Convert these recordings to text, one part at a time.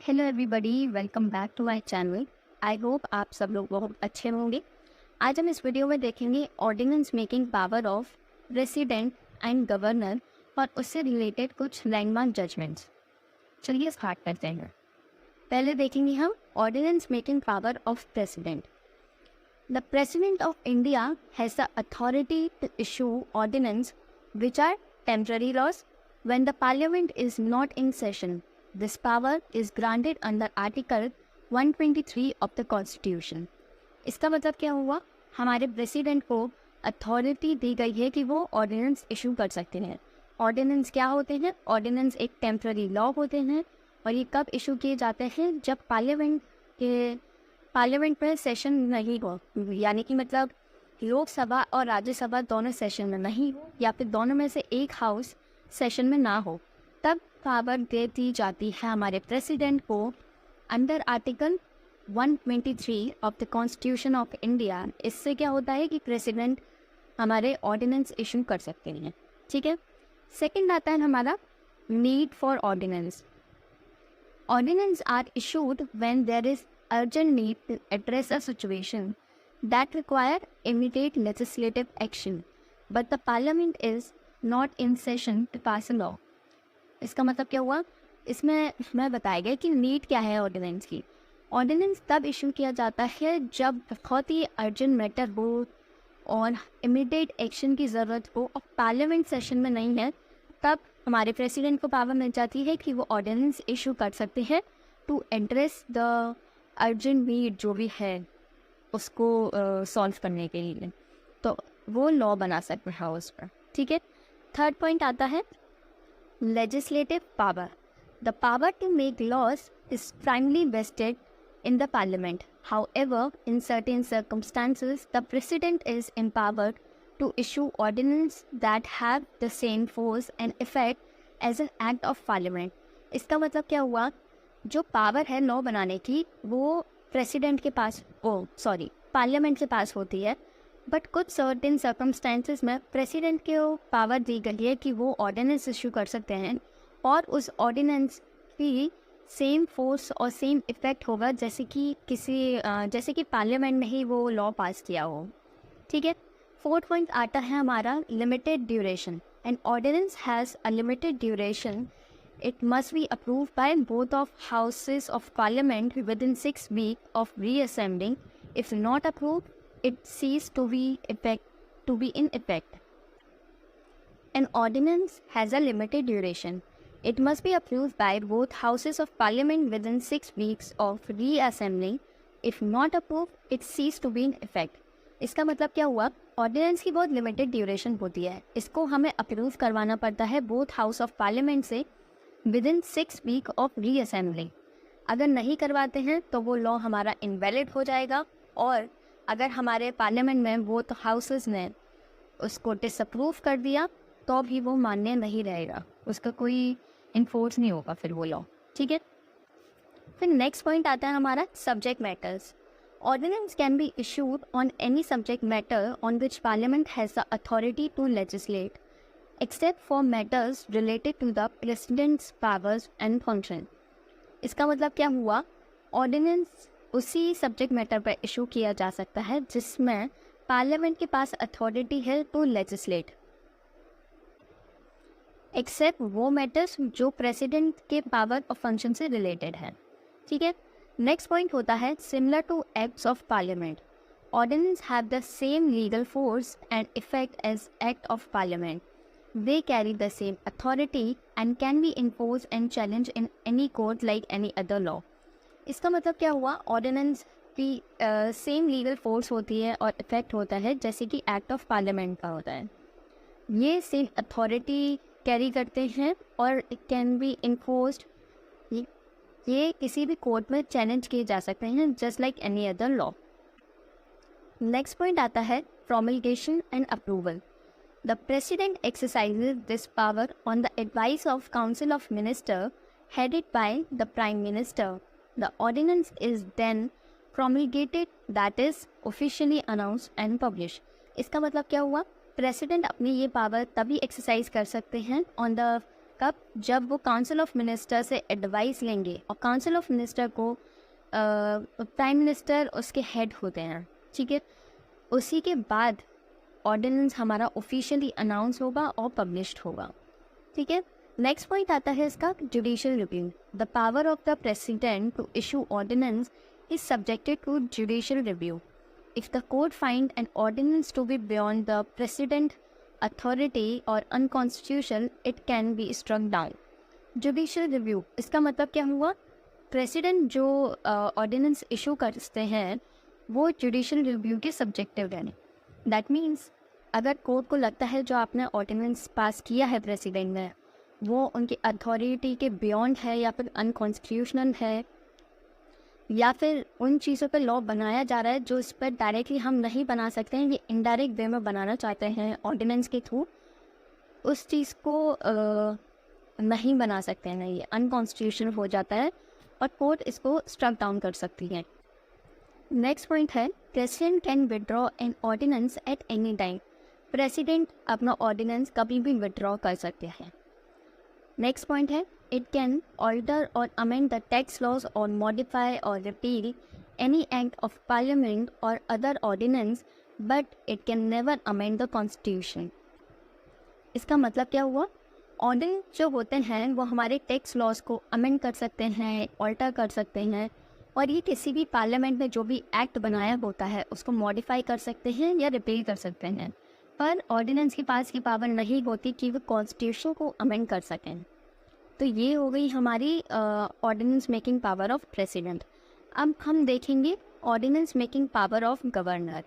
Hello everybody, welcome back to my channel. I hope आप सब लोग बहुत अच्छे होंगे। आज हम इस वीडियो में देखेंगे ordinance making power of president and governor और उससे रिलेटेड कुछ लैंडमार्क जजमेंट्स। चलिए स्टार्ट करते हैं। पहले देखेंगे हम ordinance making power of president. The president of India has the authority to issue ordinance which are temporary laws when the parliament is not in session. This power is granted under Article 123 of the Constitution. इसका मतलब क्या हुआ? हमारे president को authority दी गई है कि वो ऑर्डिनेंस इशू कर सकते हैं। ऑर्डिनेंस क्या होते हैं? ऑर्डिनेंस एक टेम्पररी लॉ होते हैं और ये कब इशू किए जाते हैं? जब पार्लियामेंट में सेशन नहीं हो, यानी कि मतलब लोकसभा और राज्यसभा दोनों सेशन में नहीं हो या फिर दोनों में से एक हाउस सेशन में ना हो, तब पावर दे दी जाती है हमारे प्रेसिडेंट को under article 123 of the constitution of India. इससे क्या होता है कि प्रेसिडेंट हमारे ऑर्डिनेंस इशू कर सकते हैं। ठीक है। सेकंड आता है हमारा need for ordinance. Ordinance are issued when there is urgent need to address a situation that require immediate legislative action but the parliament is not in session to pass a law. इसका मतलब क्या हुआ? इसमें मैं बताया गया कि need क्या है ऑर्डिनेंस की। ऑर्डिनेंस तब इशू किया जाता है जब बहुत ही अर्जेंट मैटर हो और इमीडिएट एक्शन की ज़रूरत हो और पार्लियामेंट सेशन में नहीं है, तब हमारे प्रेसिडेंट को पावर मिल जाती है कि वो ऑर्डिनेंस इशू कर सकते हैं to address the urgent need जो भी है उसको सॉल्व करने के लिए। तो वो लॉ बना सकते हैं उस पर। ठीक है। थर्ड पॉइंट आता है legislative power. The power to make laws is primarily vested in the parliament. However, in certain circumstances, the president is empowered to issue ordinances that have the same force and effect as an act of parliament. इसका मतलब क्या हुआ? जो power है law बनाने की वो president के पास पार्लियामेंट के पास होती है, बट कुछ सर्टेन सर्कमस्टेंसेस में प्रेसिडेंट को पावर दी गई है कि वो ऑर्डिनेंस इशू कर सकते हैं और उस ऑर्डिनेंस की सेम फोर्स और सेम इफेक्ट होगा जैसे कि पार्लियामेंट में ही वो लॉ पास किया हो। ठीक है। फोर्थ पॉइंट आता है हमारा limited duration. An ordinance has a limited duration. It must be approved by both of houses of parliament within 6 weeks of reassembling. If not approved it ceased to be in effect. An ordinance has a limited duration. It must be approved by both houses of parliament within 6 weeks of reassembling. If not approved, it ceased to be in effect. इसका मतलब क्या हुआ? Ordinance की बहुत limited duration होती है। इसको हमें अप्रूव करवाना पड़ता है बोथ हाउस ऑफ पार्लियामेंट से with in 6 weeks of reassembling. अगर नहीं करवाते हैं तो वो लॉ हमारा इनवैलिड हो जाएगा और अगर हमारे पार्लियामेंट में वो तो हाउसेस ने उसको डिसअप्रूव कर दिया तो भी वो मान्य नहीं रहेगा, उसका कोई इन्फोर्स नहीं होगा फिर वो लॉ। ठीक है। फिर नेक्स्ट पॉइंट आता है हमारा subject matters. Ordinance can be issued on any subject matter on which parliament has the authority to legislate except for matters related to the president's powers and function. इसका मतलब क्या हुआ? ऑर्डिनेंस उसी subject matter पर issue किया जा सकता है जिसमें पार्लियामेंट के पास अथॉरिटी है टू लेजिस्लेट, एक्सेप्ट वो मैटर्स जो प्रेसिडेंट के पावर और फंक्शन से रिलेटेड है। ठीक है। नेक्स्ट पॉइंट होता है similar to acts of parliament. Ordinance have the same legal force and effect as act of parliament. They carry the same authority and can be enforce and challenge in any court like any other law. इसका मतलब क्या हुआ? Ordinance की same legal force होती है और effect होता है जैसे कि एक्ट ऑफ पार्लियामेंट का होता है। ये सेम अथॉरिटी कैरी करते हैं और इट कैन बी इन्फोर्स्ड, ये किसी भी कोर्ट में चैलेंज किए जा सकते हैं just like any other law. Next point आता है promulgation and approval. The president exercises this power on the advice of council of minister headed by the Prime Minister. The ordinance is then promulgated, that is officially announced and published. इसका मतलब क्या हुआ? President अपनी ये power तभी exercise कर सकते हैं ऑन द कब? जब वो काउंसिल ऑफ मिनिस्टर से एडवाइस लेंगे, और काउंसिल ऑफ मिनिस्टर को प्राइम मिनिस्टर उसके हेड होते हैं, ठीक है। उसी के बाद ऑर्डिनेंस हमारा ऑफिशियली अनाउंस होगा और पब्लिश्ड होगा, ठीक है। नेक्स्ट पॉइंट आता है इसका judicial review. The power of the president to issue ordinance is subjected to judicial review. If the court find an ordinance to be beyond the precedent authority or unconstitutional, it can be struck down. Judicial review इसका मतलब क्या हुआ? President जो ordinance issue करते हैं वो judicial review के subjective है। दैट मीन्स अगर कोर्ट को लगता है जो आपने ऑर्डिनेंस पास किया है प्रेसिडेंट ने वो उनकी अथॉरिटी के बियॉन्ड है या फिर अनकॉन्स्टिट्यूशनल है, या फिर उन चीज़ों पर लॉ बनाया जा रहा है जो इस पर डायरेक्टली हम नहीं बना सकते हैं, ये इनडायरेक्ट वे में बनाना चाहते हैं ऑर्डिनेंस के थ्रू, उस चीज़ को नहीं बना सकते हैं, ये अनकॉन्स्टिट्यूशनल हो जाता है और कोर्ट इसको स्ट्रक डाउन कर सकती है। नेक्स्ट पॉइंट है president can withdraw an ordinance at any time. President अपना ऑर्डिनेंस कभी भी विड्रॉ कर सकते हैं। नेक्स्ट पॉइंट है it can alter or amend the tax laws or modify or repeal any act of parliament or other ordinance, but it can never amend the constitution. इसका मतलब क्या हुआ? ऑर्डिनेंस जो होते हैं वो हमारे टैक्स लॉज को अमेंड कर सकते हैं, ऑल्टर कर सकते हैं, और ये किसी भी पार्लियामेंट में जो भी एक्ट बनाया होता है उसको मॉडिफाई कर सकते हैं या रिपील कर सकते हैं, पर ऑर्डिनेंस के पास ये पावर नहीं होती कि वो कॉन्स्टिट्यूशन को अमेंड कर सकें। तो ये हो गई हमारी ordinance making power of president. अब हम देखेंगे ordinance making power of governor.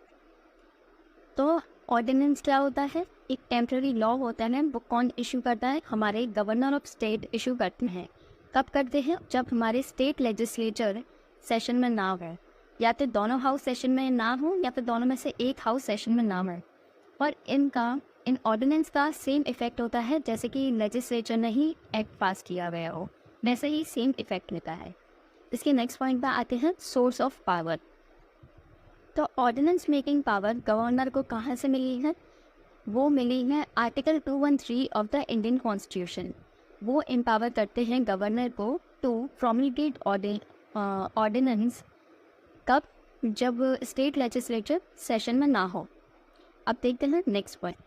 तो ऑर्डिनेंस क्या होता है? एक टेम्प्रेरी लॉ होता है, वो कौन इशू करता है? हमारे गवर्नर ऑफ स्टेट इशू करते हैं। कब करते हैं? जब हमारे स्टेट लेजिस्लेचर सेशन में ना हो, या तो दोनों हाउस सेशन में ना हो या फिर दोनों में से एक हाउस सेशन में ना हो, और इन ऑर्डिनेंस का सेम इफेक्ट होता है जैसे कि लेजिस्लेचर ने ही एक्ट पास किया गया हो, वैसे ही सेम इफेक्ट लेता है। इसके नेक्स्ट पॉइंट पर आते हैं सोर्स ऑफ पावर। तो ऑर्डिनेंस मेकिंग पावर गवर्नर को कहाँ से मिली है? वो मिली है article 213 of the Indian constitution. वो एम्पावर करते हैं गवर्नर को टू प्रोमलगेट ऑर्डिनेंस। कब? जब स्टेट लेजिस्लेचर सेशन में ना हो। अब देखते हैं next point,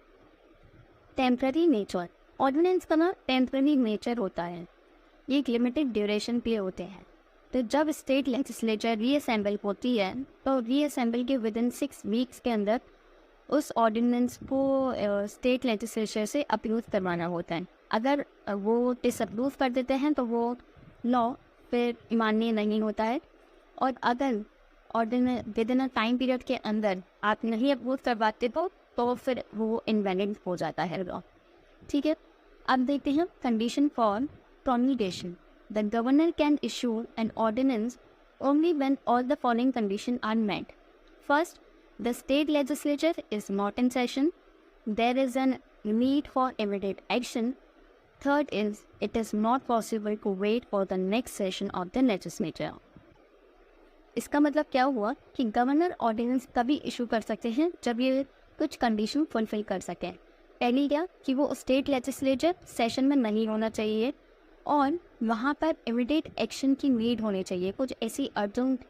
temporary nature. Ordinance का ना टेम्पररी नेचर होता है, ये एक लिमिटेड ड्यूरेशन पे होते हैं। तो जब स्टेट लेजिस्लेचर रीअसेंबल होती है तो रीअसेंबल के विदिन 6 वीक्स के अंदर उस ऑर्डिनेंस को स्टेट लेजिस्लेचर से अप्रूव करवाना होता है। अगर वो डिसअप्रूव कर देते हैं तो वो लॉ फिर मान्य नहीं होता है, और अगर ordinance within a time period के अंदर आप नहीं अप्रूव करवाते तो फिर वो इनवैलिड हो जाता है लॉ, ठीक है। अब देखते हैं condition for promulgation. The governor can issue an ordinance only when all the following condition are met. First, the state legislature is not in session, there is an need for immediate action. Third is it is not possible to wait for the next session of the legislature. इसका मतलब क्या हुआ कि governor ordinance तभी issue कर सकते हैं जब ये कुछ कंडीशन फुलफिल कर सकें। पहली क्या कि वो स्टेट लेजिस्लेचर सेशन में नहीं होना चाहिए और वहाँ पर इमीडिएट एक्शन की नीड होनी चाहिए, कुछ ऐसी अर्जेंट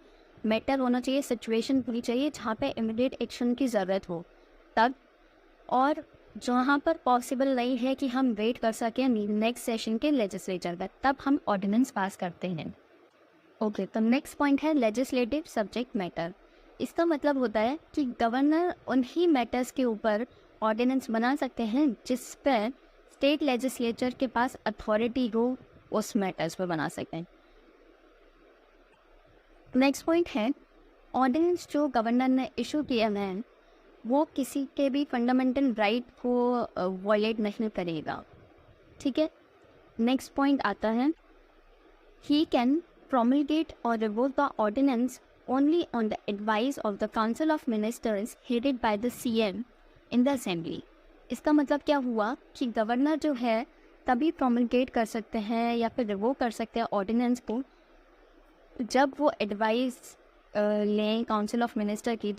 मैटर होना चाहिए, सिचुएशन होनी चाहिए जहाँ पे इमीडिएट एक्शन की ज़रूरत हो तब, और जहाँ पर पॉसिबल नहीं है कि हम वेट कर सकें नेक्स्ट सेशन के लेजिस्लेचर का, तब हम ऑर्डिनेंस पास करते हैं। ओके, तो नेक्स्ट पॉइंट है लेजिस्लेटिव सब्जेक्ट मैटर। इसका मतलब होता है कि गवर्नर उन्हीं मैटर्स के ऊपर ऑर्डिनेंस बना सकते हैं जिस पर स्टेट लेजिस्लेचर के पास अथॉरिटी हो, उस मैटर्स पर बना सकते हैं। नेक्स्ट पॉइंट है ऑर्डिनेंस जो गवर्नर ने इशू किया है वो किसी के भी फंडामेंटल राइट को वायलेट नहीं करेगा, ठीक है। नेक्स्ट पॉइंट आता है he can promulgate or revoke the ordinance only on the advice of the Council of Ministers headed by the CM in the Assembly। इसका मतलब क्या हुआ कि गवर्नर जो है तभी promulgate कर सकते हैं या फिर रिवोक कर सकते हैं ऑर्डिनेंस को जब वो एडवाइस लें काउंसिल ऑफ मिनिस्टर की,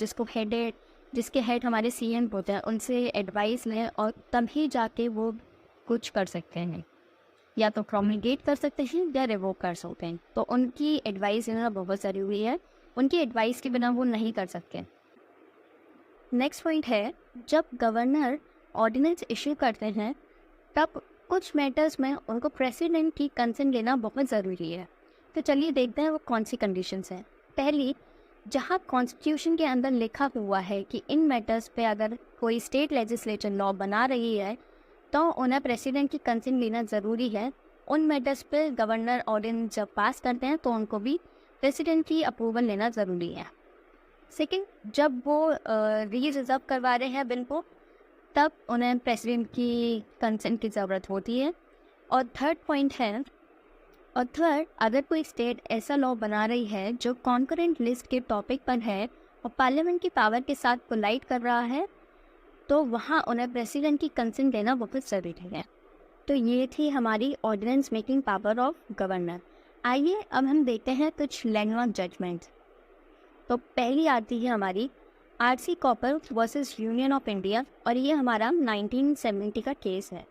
जिसके हेड हमारे CM होते हैं, उनसे एडवाइस लें और तभी जाके वो कुछ कर सकते हैं। या तो प्रोमलगेट कर सकते हैं या रिवोक कर सकते हैं। तो उनकी एडवाइस लेना बहुत ज़रूरी है, उनकी एडवाइस के बिना वो नहीं कर सकते। नेक्स्ट पॉइंट है, जब गवर्नर ऑर्डिनेंस इशू करते हैं तब कुछ मैटर्स में उनको प्रेसिडेंट की कंसेंट लेना बहुत ज़रूरी है। तो चलिए देखते हैं वो कौन सी कंडीशंस हैं। पहली, जहाँ कॉन्स्टिट्यूशन के अंदर लिखा हुआ है कि इन मैटर्स पे अगर कोई स्टेट लेजिस्लेचर लॉ बना रही है तो उन्हें प्रेसिडेंट की कंसेंट लेना ज़रूरी है। उन मैटर्स पे गवर्नर ऑर्डिनेंस जब पास करते हैं तो उनको भी प्रेसिडेंट की अप्रूवल लेना ज़रूरी है। सेकंड, जब वो री-रिज़र्व करवा रहे हैं बिल को तब उन्हें प्रेसिडेंट की कंसेंट की ज़रूरत होती है। और थर्ड पॉइंट है, अगर कोई स्टेट ऐसा लॉ बना रही है जो कॉन्करेंट लिस्ट के टॉपिक पर है और पार्लियामेंट की पावर के साथ कोलाइड कर रहा है तो वहाँ उन्हें प्रेसिडेंट की कंसेंट लेना बहुत ज़रूरी है। तो ये थी हमारी ordinance making power of governor. आइए अब हम देखते हैं कुछ लैंडमार्क जजमेंट्स। तो पहली आती है हमारी RC copper versus union of India, और ये हमारा 1970 का केस है।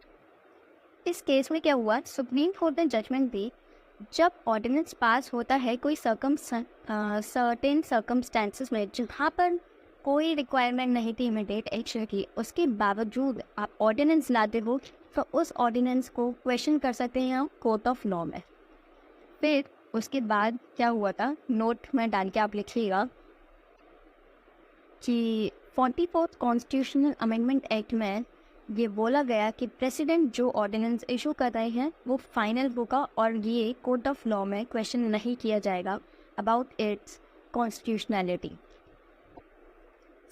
इस केस में क्या हुआ, सुप्रीम कोर्ट ने जजमेंट दी, जब ऑर्डिनेंस पास होता है कोई सर्टेन सर्कमस्टेंसेस में जहाँ पर कोई रिक्वायरमेंट नहीं थी इमीडिएट एक्शन की, उसके बावजूद आप ऑर्डिनेंस लाते हो तो उस ऑर्डिनेंस को क्वेश्चन कर सकते हैं हम कोर्ट ऑफ लॉ में। फिर उसके बाद क्या हुआ था, नोट में डाल के आप लिखिएगा कि 44th कॉन्स्टिट्यूशनल अमेंडमेंट एक्ट में ये बोला गया कि प्रेसिडेंट जो ऑर्डिनेंस इशू कर रहे हैं वो फाइनल होगा और ये कोर्ट ऑफ लॉ में क्वेश्चन नहीं किया जाएगा अबाउट इट्स कॉन्स्टिट्यूशनैलिटी।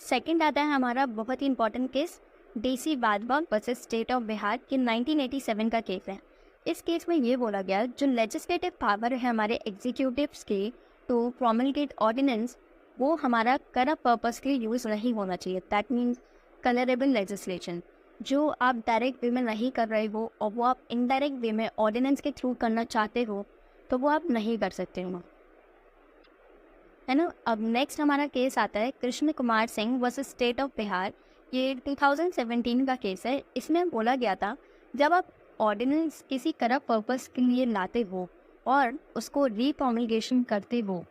सेकंड आता है हमारा बहुत ही important case, DC Wadhwa versus state of Bihar के 1987 का केस है। इस केस में ये बोला गया जो लेजिस्लेटिव पावर है हमारे एग्जीक्यूटिव्स के टू प्रोमलगेट ऑर्डिनेंस, वो हमारा करप्ट पर्पस के लिए यूज़ नहीं होना चाहिए। दैट मीन्स कलरेबल लेजिस्लेशन, जो आप डायरेक्ट वे में नहीं कर रहे हो और वो आप इनडायरेक्ट वे में ऑर्डिनेंस के थ्रू करना चाहते हो तो वो आप नहीं कर सकते हो, है ना। अब नेक्स्ट हमारा केस आता है Krishna Kumar Singh versus state of Bihar. ये 2017 का केस है। इसमें बोला गया था जब आप ऑर्डिनेंस किसी करप्ट पर्पस के लिए लाते हो और उसको रीप्रोमलगेशन करते हो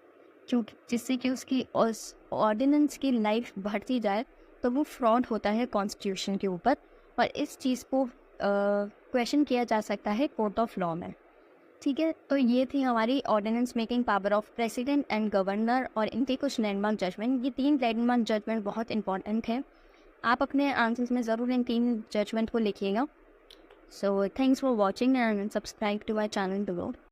क्योंकि जिससे कि उसकी ऑर्डिनेंस की लाइफ बढ़ती जाए तो वो फ्रॉड होता है कॉन्स्टिट्यूशन के ऊपर, और इस चीज़ को क्वेश्चन किया जा सकता है कोर्ट ऑफ लॉ में। ठीक है, तो ये थी हमारी ordinance making power of president and governor और इनके कुछ लैंडमार्क जजमेंट। ये 3 लैंडमार्क जजमेंट बहुत इंपॉर्टेंट है, आप अपने आंसर्स में ज़रूर इन 3 जजमेंट को लिखिएगा। So thanks for watching and subscribe to my channel below.